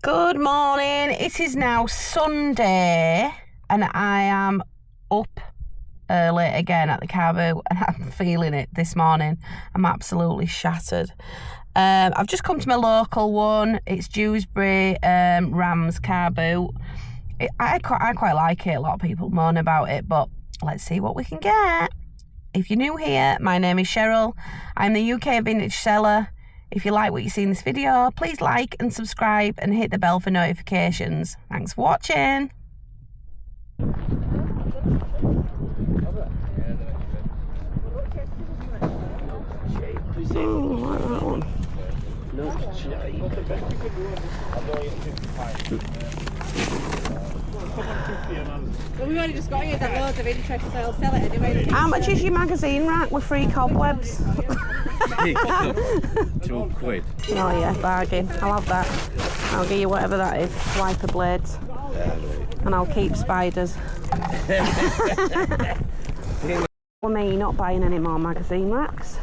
Good morning. It is now Sunday and I am up early again at the car boot and I'm feeling it this morning. I'm absolutely shattered. I've just come to my local one. It's Dewsbury Rams car boot. I quite like it. A lot of people moan about it, but let's see what we can get. If you're new here, my name is Cheryl. I'm the UK vintage seller. If you like what you see in this video, please like and subscribe and hit the bell for notifications. Thanks for watching. Oh, I like that one. Well, we've only just got here, there's loads of interest, so I'll sell it anyway. How much is your magazine rack with free cobwebs? £2. Oh yeah, bargain. I'll have that. I'll give you whatever that is. Wiper blades. And I'll keep spiders. For me, not buying any more magazine racks.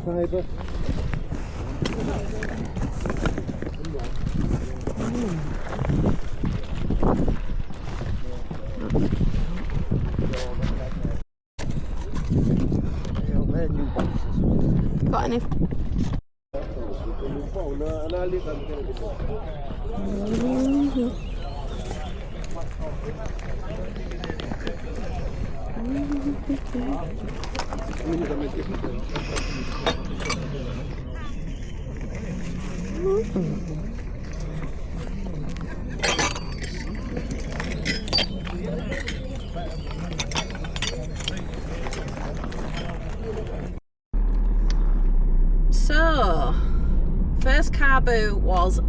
Fiber. Got any? So, first car boot was,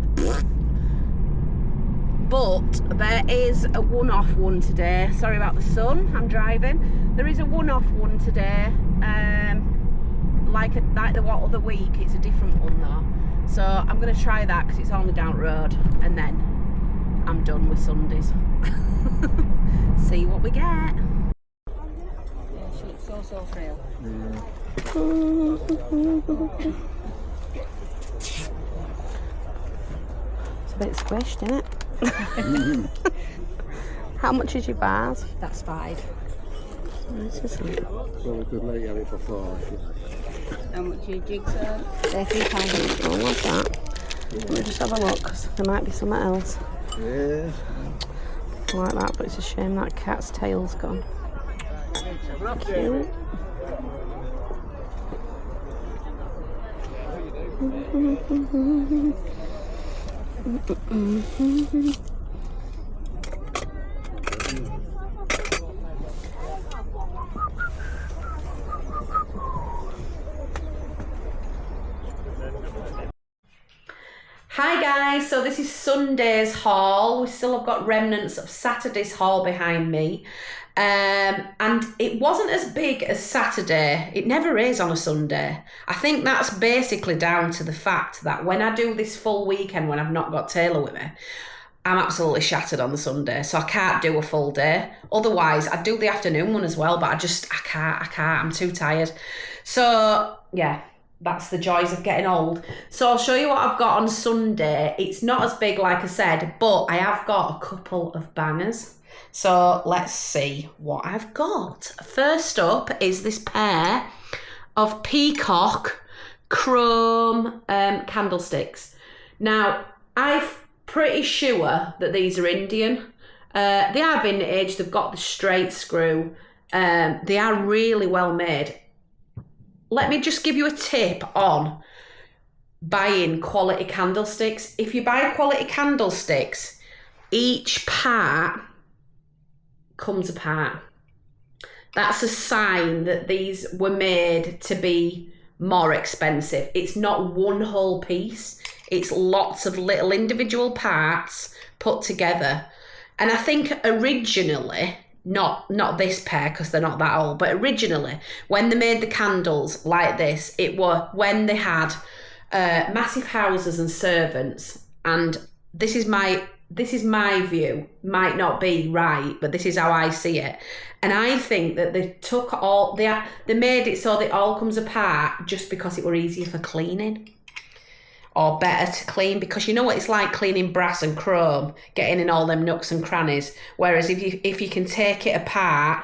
but there is a one-off one today. Sorry about the sun, I'm driving. There is a one-off one today. Like the other week, it's a different one though. So I'm going to try that because it's only down the road, and then I'm done with Sundays. See what we get. She looks so frail. It's a bit squished, isn't it? How much is your bars? That's 5. Well, we could let you have it for 4. How much are your jigsaw? They're £3. Oh, what's that? Let me just have a look, because there might be something else. Yeah. I like that, but it's a shame that cat's tail's gone. Cute. Hi guys, so this is Sunday's haul. We still have got remnants of Saturday's haul behind me. And it wasn't as big as Saturday. It never is on a Sunday. I think that's basically down to the fact that when I do this full weekend, when I've not got Taylor with me, I'm absolutely shattered on the Sunday, so I can't do a full day. Otherwise, I'd do the afternoon one as well, but I can't, I'm too tired. So, yeah, that's the joys of getting old. So I'll show you what I've got on Sunday. It's not as big, like I said, but I have got a couple of bangers. So let's see what I've got. First up is this pair of peacock chrome candlesticks. Now, I'm pretty sure that these are Indian. They are vintage, they've got the straight screw. They are really well made. Let me just give you a tip on buying quality candlesticks. If you buy quality candlesticks, each part comes apart. That's a sign that these were made to be more expensive. It's not one whole piece. It's lots of little individual parts put together. And I think originally, not this pair because they're not that old, but originally when they made the candles like this, it was when they had massive houses and servants. And this is my view, might not be right, but this is how I see it. And I think that they made it so that it all comes apart just because it were easier for cleaning. Or better to clean, because you know what it's like cleaning brass and chrome, getting in all them nooks and crannies. Whereas if you can take it apart,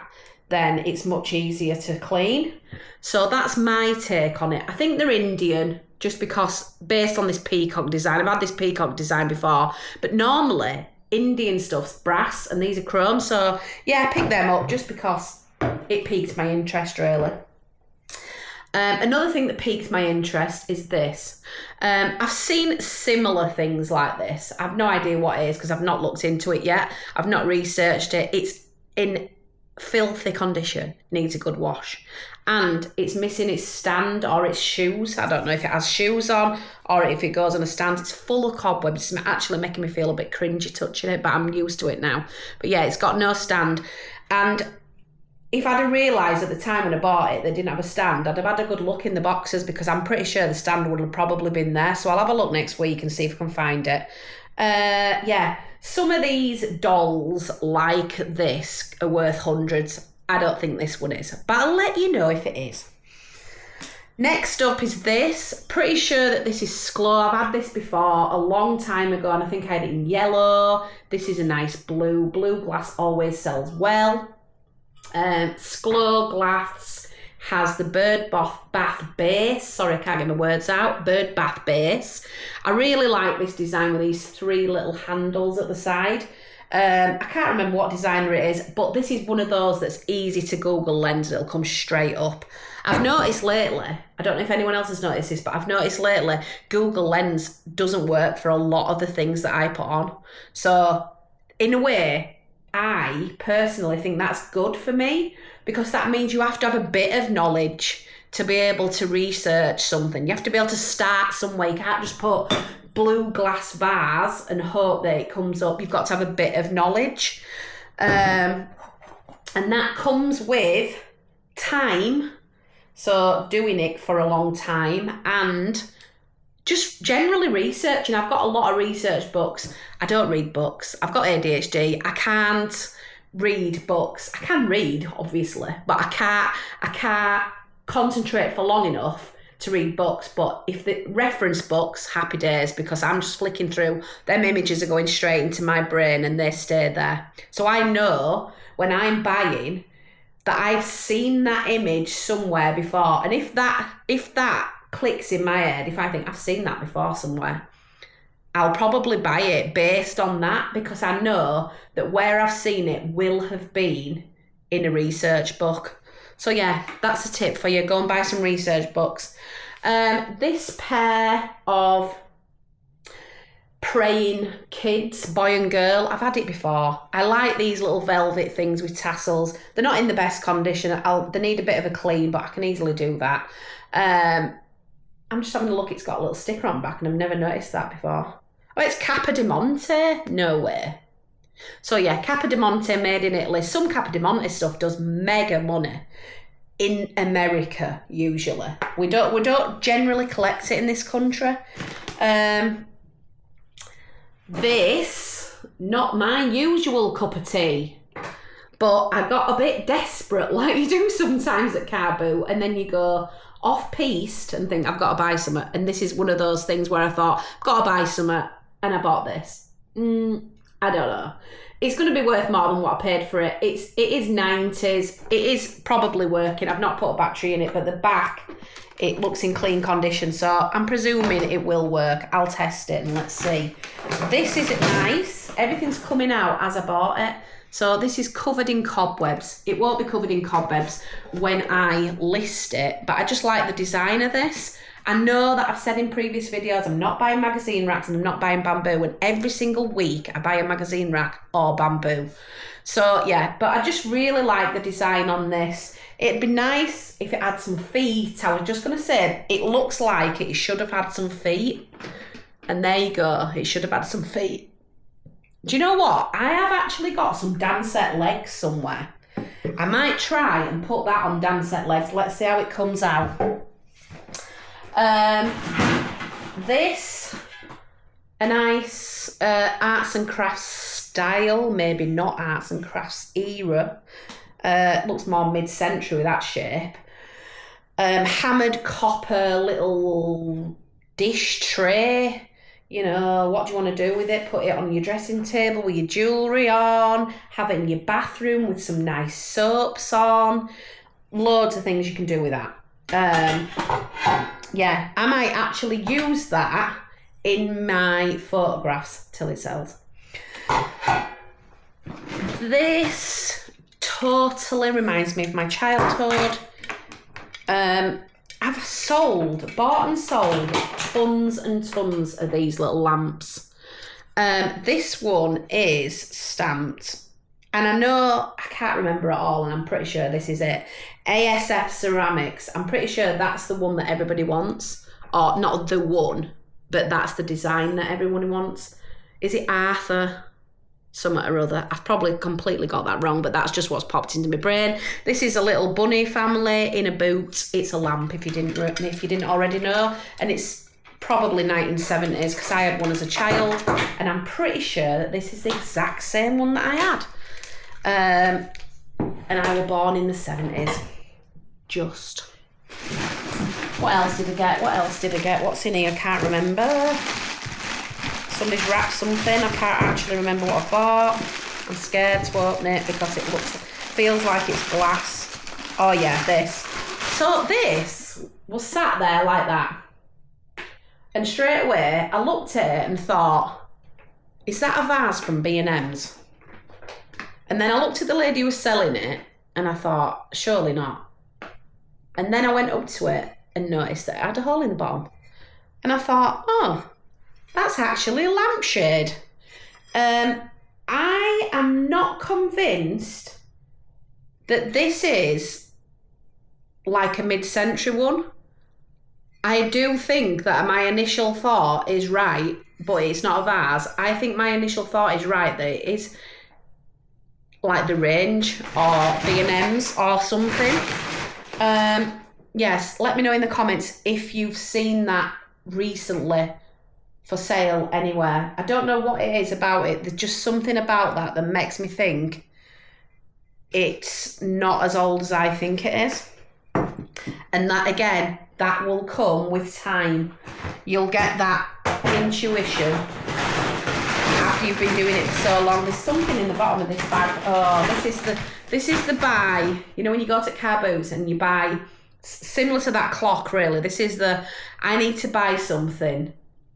then it's much easier to clean. So that's my take on it. I think they're Indian, just because based on this peacock design. I've had this peacock design before, but normally Indian stuff's brass and these are chrome. So yeah, I picked them up just because it piqued my interest, really. Another thing that piqued my interest is this. I've seen similar things like this. I've no idea what it is because I've not looked into it yet. I've not researched it. It's in filthy condition, needs a good wash. And it's missing its stand or its shoes. I don't know if it has shoes on or if it goes on a stand. It's full of cobwebs. It's actually making me feel a bit cringy touching it, but I'm used to it now. But yeah, it's got no stand. And if I'd have realised at the time when I bought it they didn't have a stand, I'd have had a good look in the boxes because I'm pretty sure the stand would have probably been there. So I'll have a look next week and see if I can find it. Yeah, some of these dolls like this are worth hundreds. I don't think this one is, but I'll let you know if it is. Next up is this. Pretty sure that this is Sklo. I've had this before a long time ago and I think I had it in yellow. This is a nice blue. Blue glass always sells well. Sklo glass has the bird bath base. Sorry, I can't get my words out. Bird bath base. I really like this design with these three little handles at the side. I can't remember what designer it is, but this is one of those that's easy to Google lens. It'll come straight up. I've noticed lately, I don't know if anyone else has noticed this, but I've noticed lately Google Lens doesn't work for a lot of the things that I put on. So in a way, I personally think that's good for me because that means you have to have a bit of knowledge to be able to research something. You have to be able to start somewhere. You can't just put blue glass vase and hope that it comes up. You've got to have a bit of knowledge. And that comes with time. So doing it for a long time and just generally researching. I've got a lot of research books. I don't read books. I've got ADHD. I can't read books. I can read, obviously, but I can't concentrate for long enough to read books. But if the reference books, happy days, because I'm just flicking through, them images are going straight into my brain and they stay there. So I know when I'm buying that I've seen that image somewhere before. And if that clicks in my head, if I think I've seen that before somewhere, I'll probably buy it based on that because I know that where I've seen it will have been in a research book. So yeah, that's a tip for you. Go and buy some research books. This pair of praying kids, boy and girl, I've had it before. I like these little velvet things with tassels. They're not in the best condition. They need a bit of a clean, but I can easily do that. I'm just having a look. It's got a little sticker on the back and I've never noticed that before. Oh, it's Capodimonte? No way. So yeah, Capodimonte made in Italy. Some Capodimonte stuff does mega money in America, usually. We don't generally collect it in this country. This, not my usual cup of tea, but I got a bit desperate, like you do sometimes at Car Boot, and then you go off-piste and think, I've got to buy something. And this is one of those things where I thought, I've got to buy something, and I bought this. I don't know. It's going to be worth more than what I paid for it. It is 90s. It is probably working. I've not put a battery in it, but the back, it looks in clean condition. So I'm presuming it will work. I'll test it and let's see. This is nice. Everything's coming out as I bought it. So this is covered in cobwebs. It won't be covered in cobwebs when I list it, but I just like the design of this. I know that I've said in previous videos I'm not buying magazine racks and I'm not buying bamboo, and every single week I buy a magazine rack or bamboo. So yeah, but I just really like the design on this. It'd be nice if it had some feet. I was just going to say, it looks like it should have had some feet. And there you go, it should have had some feet. Do you know what? I have actually got some Dansette legs somewhere. I might try and put that on Dansette legs. Let's see how it comes out. This, a nice arts and crafts style, maybe not arts and crafts era. Looks more mid-century, that shape. Hammered copper little dish tray. You know, what do you want to do with it? Put it on your dressing table with your jewellery on, have it in your bathroom with some nice soaps on. Loads of things you can do with that. Yeah, I might actually use that in my photographs till it sells. This totally reminds me of my childhood. I've bought and sold tons and tons of these little lamps. This one is stamped, and I know I can't remember it all, and I'm pretty sure this is it. ASF Ceramics. I'm pretty sure that's the one that everybody wants, or not the one, but that's the design that everyone wants. Is it Arthur? Something or other. I've probably completely got that wrong, but that's just what's popped into my brain. This is a little bunny family in a boot. It's a lamp, if you didn't already know, and it's probably 1970s because I had one as a child, and I'm pretty sure that this is the exact same one that I had. And I was born in the 70s. Just. What else did I get? What's in here? I can't remember. Somebody's wrapped something. I can't actually remember what I bought. I'm scared to open it because it feels like it's glass. Oh yeah, this. So this was sat there like that. And straight away, I looked at it and thought, is that a vase from B&M's? And then I looked at the lady who was selling it and I thought, surely not. And then I went up to it and noticed that it had a hole in the bottom. And I thought, oh, that's actually a lampshade. I am not convinced that this is like a mid-century one. I do think that my initial thought is right, but it's not a vase. I think my initial thought is right, that it is like the Range or B&M's or something. Yes, let me know in the comments if you've seen that recently for sale anywhere. I don't know what it is about it. There's just something about that makes me think it's not as old as I think it is. And that, again, that will come with time. You'll get that intuition after you've been doing it for so long. There's something in the bottom of this bag. Oh, this is the buy. You know when you go to car boots and you buy, similar to that clock really, this is the, I need to buy something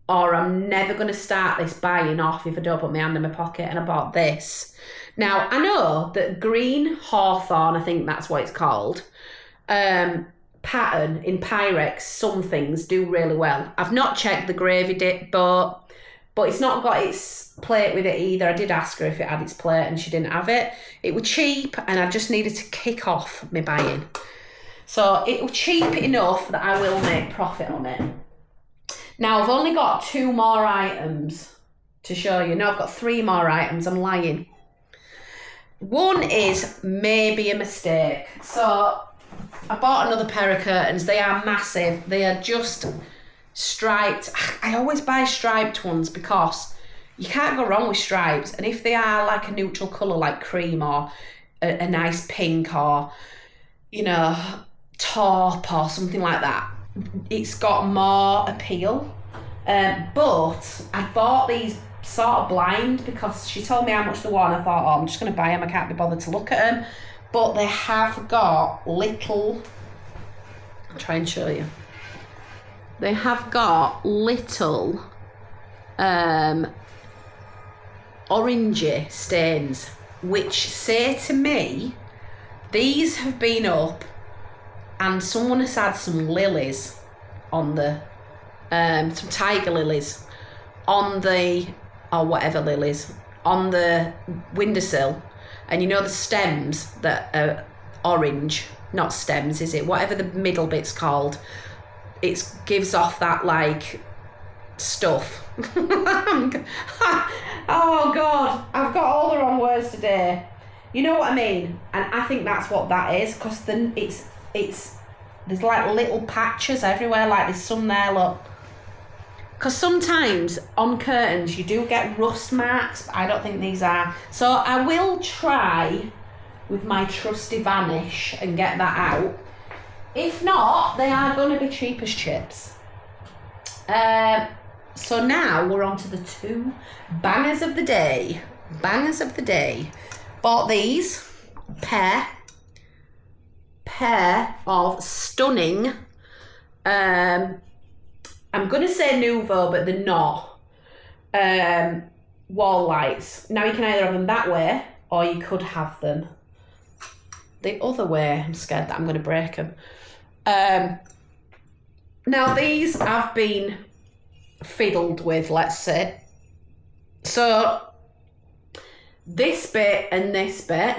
or I'm never going to start this buying off if I don't put my hand in my pocket, and I bought this. Now, I know that green hawthorn, I think that's what it's called, pattern in Pyrex, some things do really well. I've not checked the gravy dip, but it's not got its plate with it either. I did ask her if it had its plate and she didn't have it. It was cheap and I just needed to kick off my buying. So it was cheap enough that I will make profit on it. Now, I've only got 2 more items to show you. No, I've got 3 more items. I'm lying. One is maybe a mistake. So I bought another pair of curtains. They are massive. They are just striped. I always buy striped ones because you can't go wrong with stripes. And if they are like a neutral colour like cream or a nice pink or, you know, taupe or something like that, it's got more appeal. But I bought these sort of blind because she told me how much they were and I thought, oh, I'm just going to buy them. I can't be bothered to look at them. But they have got little, I'll try and show you. They have got little orangey stains, which say to me, these have been up and someone has had some lilies on the, some tiger lilies on the, or whatever lilies, on the windowsill. And you know the stems that are orange, not stems, is it? Whatever the middle bit's called. It gives off that like stuff. Oh God, I've got all the wrong words today. You know what I mean? And I think that's what that is, because then it's there's like little patches everywhere, like there's some there, look. Because sometimes on curtains you do get rust marks, but I don't think these are. So I will try with my trusty vanish and get that out. If not, they are going to be cheap as chips. So now we're on to the two bangers of the day. Bangers of the day. Bought these pair of stunning, I'm going to say Nouveau, but they're not, wall lights. Now you can either have them that way, or you could have them the other way. I'm scared that I'm going to break them. Now these have been fiddled with, let's say. So this bit and this bit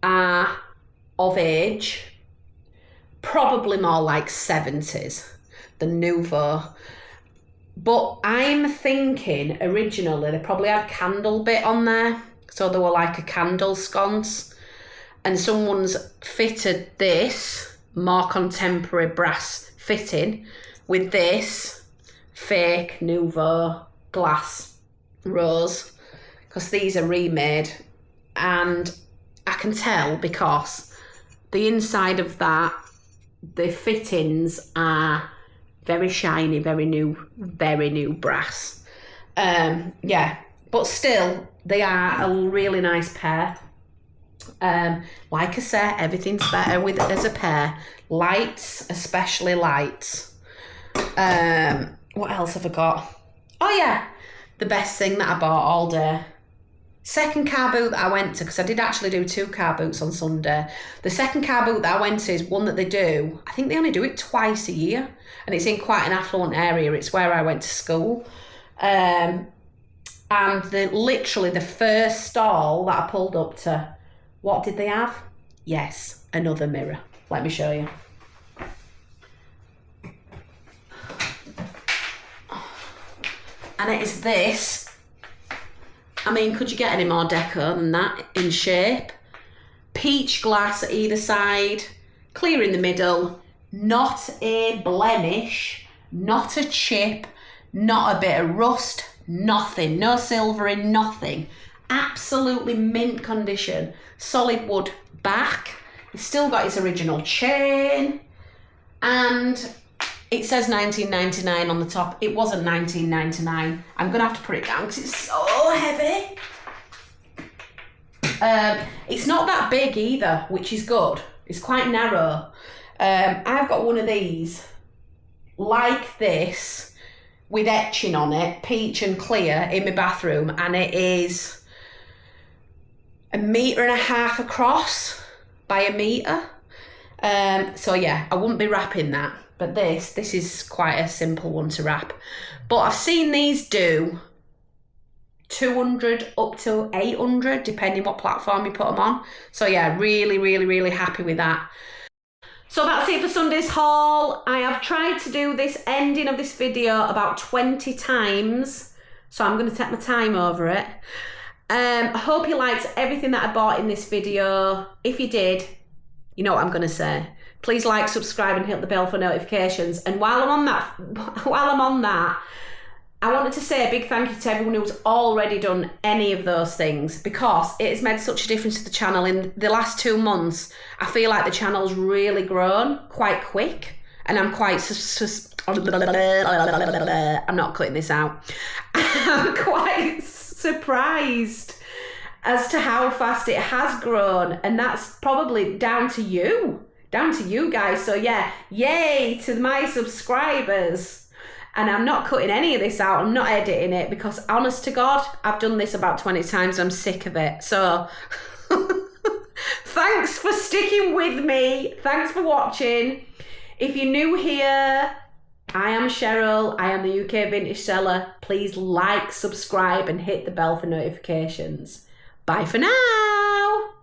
are of age, probably more like 70s, the Nouveau. But I'm thinking originally they probably had candle bit on there, so they were like a candle sconce, and someone's fitted this more contemporary brass fitting with this fake Nouveau glass rose, because these are remade, and I can tell because the inside of that, the fittings are very shiny, very new brass. Yeah, but still they are a really nice pair. Like I said, everything's better with it as a pair. Lights, especially lights. What else have I got? Oh yeah, the best thing that I bought all day. Second car boot that I went to, because I did actually do 2 car boots on Sunday. The second car boot that I went to is one that they do, I think they only do it twice a year, and it's in quite an affluent area. It's where I went to school. And literally the first stall that I pulled up to, what did they have? Yes, another mirror. Let me show you. And it is this. I mean, could you get any more deco than that in shape? Peach glass at either side, clear in the middle, not a blemish, not a chip, not a bit of rust, nothing, no silvering, nothing. Absolutely mint condition. Solid wood back. It's still got its original chain, and it says 1999 on the top. It wasn't 1999. I'm gonna have to put it down because it's so heavy. It's not that big either, which is good. It's quite narrow. I've got one of these like this with etching on it, peach and clear, in my bathroom, and it is 1.5 meters across by 1 meter. So yeah, I wouldn't be wrapping that. But this is quite a simple one to wrap. But I've seen these do 200 up to 800, depending what platform you put them on. So yeah, really happy with that. So that's it for Sunday's haul. I have tried to do this ending of this video about 20 times, so I'm going to take my time over it. I hope you liked everything that I bought in this video. If you did, you know what I'm going to say. Please like, subscribe, and hit the bell for notifications. And while I'm on that, I wanted to say a big thank you to everyone who's already done any of those things, because it has made such a difference to the channel. In the last 2 months, I feel like the channel's really grown quite quick, and I'm quite I'm not cutting this out. I'm quite surprised as to how fast it has grown, and that's probably down to you guys. So yeah, yay to my subscribers. And I'm not cutting any of this out. I'm not editing it, because honest to God, I've done this about 20 times. I'm sick of it. So thanks for sticking with me. Thanks for watching. If you're new here, I am Cheryl. I am the UK Vintage Seller. Please like, subscribe, and hit the bell for notifications. Bye for now.